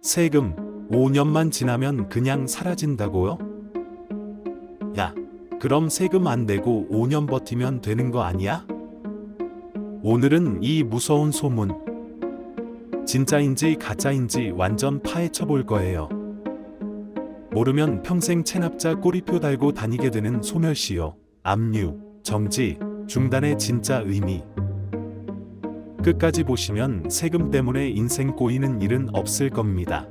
세금 5년만 지나면 그냥 사라진다고요? 야, 그럼 세금 안 내고 5년 버티면 되는 거 아니야? 오늘은 이 무서운 소문, 진짜인지 가짜인지 완전 파헤쳐 볼 거예요. 모르면 평생 체납자 꼬리표 달고 다니게 되는 소멸시효, 압류, 정지, 중단의 진짜 의미. 끝까지 보시면 세금 때문에 인생 꼬이는 일은 없을 겁니다.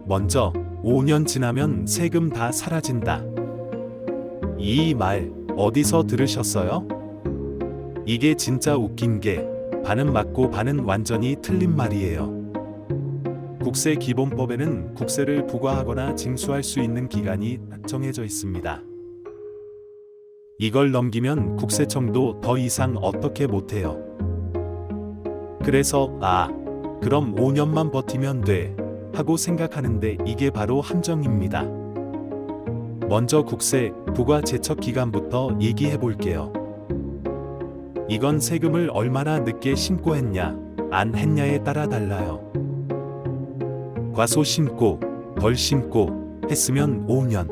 먼저 5년 지나면 세금 다 사라진다. 이 말 어디서 들으셨어요? 이게 진짜 웃긴 게 반은 맞고 반은 완전히 틀린 말이에요. 국세기본법에는 국세를 부과하거나 징수할 수 있는 기간이 딱 정해져 있습니다. 이걸 넘기면 국세청도 더 이상 어떻게 못해요. 그래서 그럼 5년만 버티면 돼 하고 생각하는데 이게 바로 함정입니다. 먼저 국세 부과 제척 기간부터 얘기해 볼게요. 이건 세금을 얼마나 늦게 신고했냐 안 했냐에 따라 달라요. 과소 신고, 덜 신고 했으면 5년,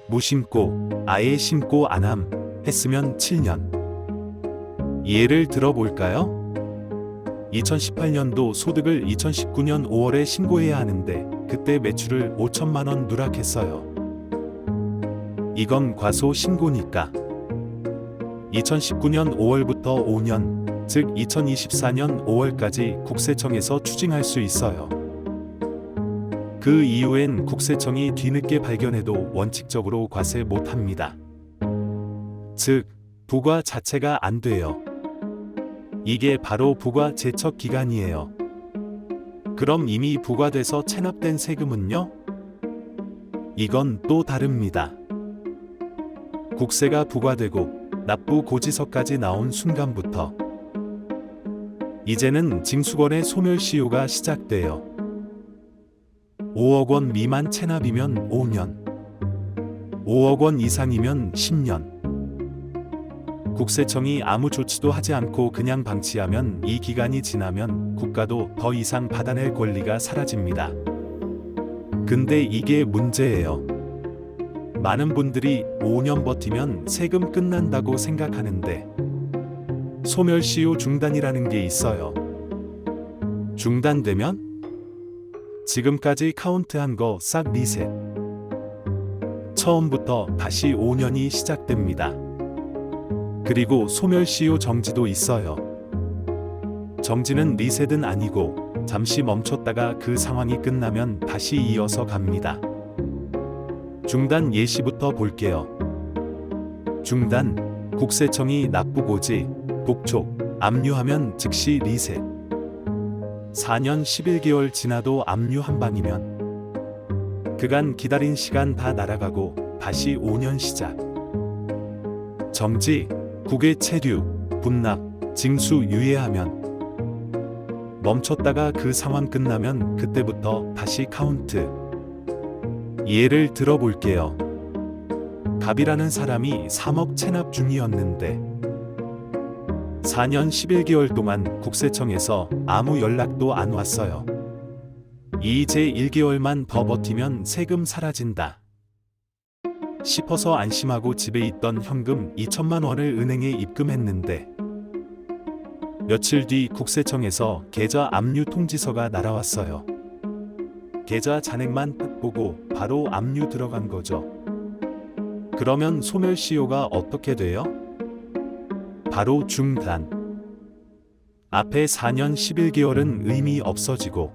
무신고, 아예 신고 안함 했으면 7년. 예를 들어볼까요? 2018년도 소득을 2019년 5월에 신고해야 하는데 그때 매출을 5천만 원 누락했어요. 이건 과소 신고니까 2019년 5월부터 5년, 즉 2024년 5월까지 국세청에서 추징할 수 있어요. 그 이후엔 국세청이 뒤늦게 발견해도 원칙적으로 과세 못합니다. 즉, 부과 자체가 안 돼요. 이게 바로 부과 제척 기간이에요. 그럼 이미 부과돼서 체납된 세금은요? 이건 또 다릅니다. 국세가 부과되고 납부 고지서까지 나온 순간부터 이제는 징수권의 소멸시효가 시작돼요. 5억 원 미만 체납이면 5년, 5억 원 이상이면 10년. 국세청이 아무 조치도 하지 않고 그냥 방치하면 이 기간이 지나면 국가도 더 이상 받아낼 권리가 사라집니다. 근데 이게 문제예요. 많은 분들이 5년 버티면 세금 끝난다고 생각하는데 소멸시효 중단이라는 게 있어요. 중단되면 지금까지 카운트한 거 싹 리셋. 처음부터 다시 5년이 시작됩니다. 그리고 소멸시효 정지도 있어요. 정지는 리셋은 아니고 잠시 멈췄다가 그 상황이 끝나면 다시 이어서 갑니다. 중단 예시부터 볼게요. 중단, 국세청이 납부고지, 복촉, 압류하면 즉시 리셋. 4년 11개월 지나도 압류 한 방이면 그간 기다린 시간 다 날아가고 다시 5년 시작. 정지, 국외 체류, 분납, 징수 유예하면 멈췄다가 그 상황 끝나면 그때부터 다시 카운트. 예를 들어볼게요. 갑이라는 사람이 3억 체납 중이었는데 4년 11개월 동안 국세청에서 아무 연락도 안 왔어요. 이제 1개월만 더 버티면 세금 사라진다 싶어서 안심하고 집에 있던 현금 2천만 원을 은행에 입금했는데 며칠 뒤 국세청에서 계좌 압류 통지서가 날아왔어요. 계좌 잔액만 딱 보고 바로 압류 들어간 거죠. 그러면 소멸시효가 어떻게 돼요? 바로 중단. 앞에 4년 11개월은 의미 없어지고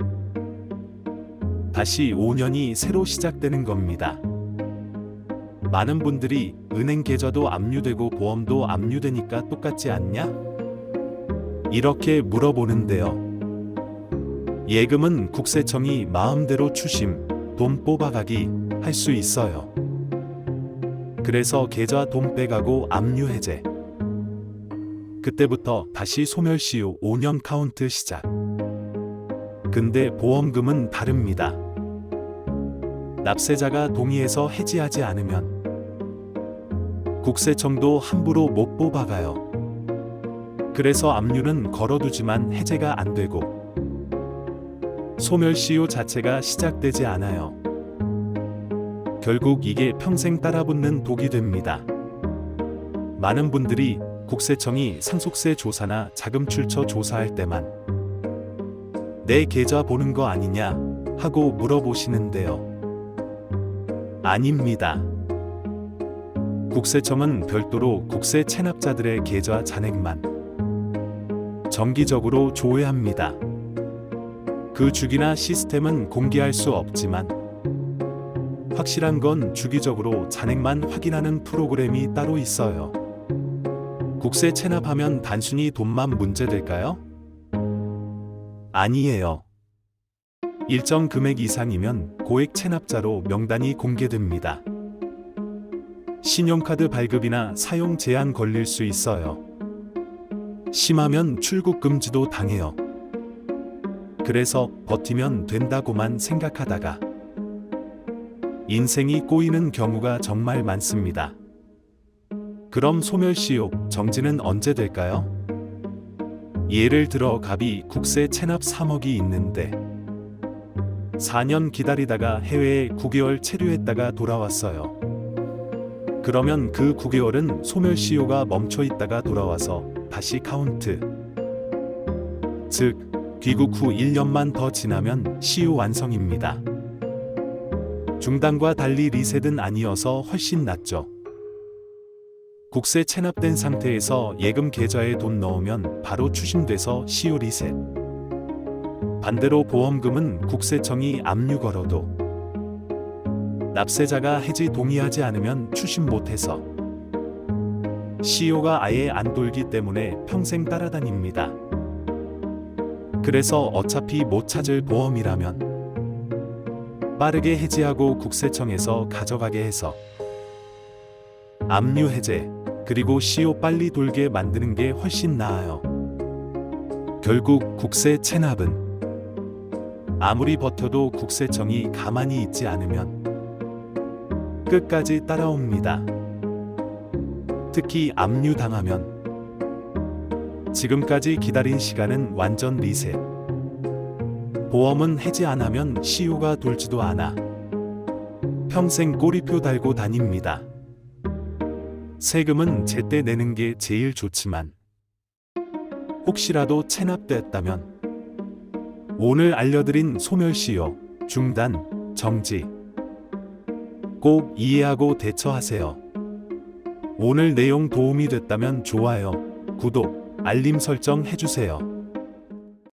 다시 5년이 새로 시작되는 겁니다. 많은 분들이 은행 계좌도 압류되고 보험도 압류되니까 똑같지 않냐? 이렇게 물어보는데요. 예금은 국세청이 마음대로 추심, 돈 뽑아가기 할 수 있어요. 그래서 계좌 돈 빼가고 압류 해제. 그때부터 다시 소멸시효 5년 카운트 시작. 근데 보험금은 다릅니다. 납세자가 동의해서 해지하지 않으면 국세청도 함부로 못 뽑아가요. 그래서 압류는 걸어두지만 해제가 안 되고 소멸시효 자체가 시작되지 않아요. 결국 이게 평생 따라붙는 독이 됩니다. 많은 분들이 국세청이 상속세 조사나 자금 출처 조사할 때만 내 계좌 보는 거 아니냐 하고 물어보시는데요. 아닙니다. 국세청은 별도로 국세 체납자들의 계좌 잔액만 정기적으로 조회합니다. 그 주기나 시스템은 공개할 수 없지만 확실한 건 주기적으로 잔액만 확인하는 프로그램이 따로 있어요. 국세 체납하면 단순히 돈만 문제될까요? 아니에요. 일정 금액 이상이면 고액 체납자로 명단이 공개됩니다. 신용카드 발급이나 사용 제한 걸릴 수 있어요. 심하면 출국 금지도 당해요. 그래서 버티면 된다고만 생각하다가 인생이 꼬이는 경우가 정말 많습니다. 그럼 소멸시효 정지는 언제 될까요? 예를 들어 갑이 국세 체납 3억이 있는데 4년 기다리다가 해외에 9개월 체류했다가 돌아왔어요. 그러면 그 9개월은 소멸시효가 멈춰 있다가 돌아와서 다시 카운트. 즉, 귀국 후 1년만 더 지나면 시효 완성입니다. 중단과 달리 리셋은 아니어서 훨씬 낫죠. 국세 체납된 상태에서 예금 계좌에 돈 넣으면 바로 추심돼서 시효 리셋. 반대로 보험금은 국세청이 압류 걸어도 납세자가 해지 동의하지 않으면 추심 못해서 시효가 아예 안 돌기 때문에 평생 따라다닙니다. 그래서 어차피 못 찾을 보험이라면 빠르게 해지하고 국세청에서 가져가게 해서 압류 해제, 그리고 시효 빨리 돌게 만드는 게 훨씬 나아요. 결국 국세 체납은 아무리 버텨도 국세청이 가만히 있지 않으면 끝까지 따라옵니다. 특히 압류당하면 지금까지 기다린 시간은 완전 리셋. 보험은 해지 안 하면 시효가 돌지도 않아 평생 꼬리표 달고 다닙니다. 세금은 제때 내는 게 제일 좋지만 혹시라도 체납됐다면 오늘 알려드린 소멸시효, 중단, 정지 꼭 이해하고 대처하세요. 오늘 내용 도움이 됐다면 좋아요, 구독, 알림 설정 해주세요.